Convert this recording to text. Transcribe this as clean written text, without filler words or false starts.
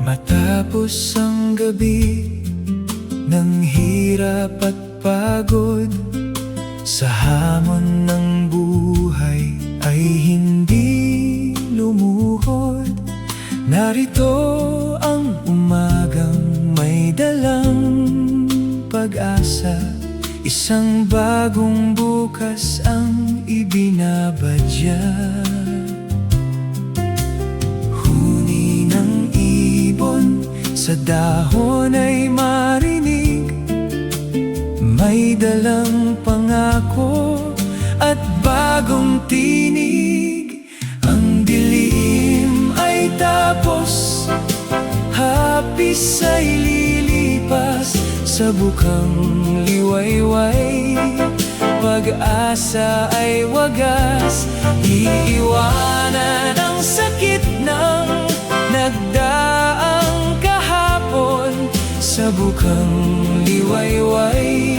Matapos ang gabi ng hirap at pagod, sa hamon ng buhay ay hindi lumuhod. Narito ang umagang may dalang pag-asa, isang bagong bukas ang ibinabadya. Huni ng ibon sa dahon ay marinig, may dalang pangako at bagong tinig. Ang dilim ay tapos, hapis ay lilipas sa bukang liwayway. Pag-asa ay wagas, iiwanan ang sakit ng nagdaang kahapon sa bukang liwayway.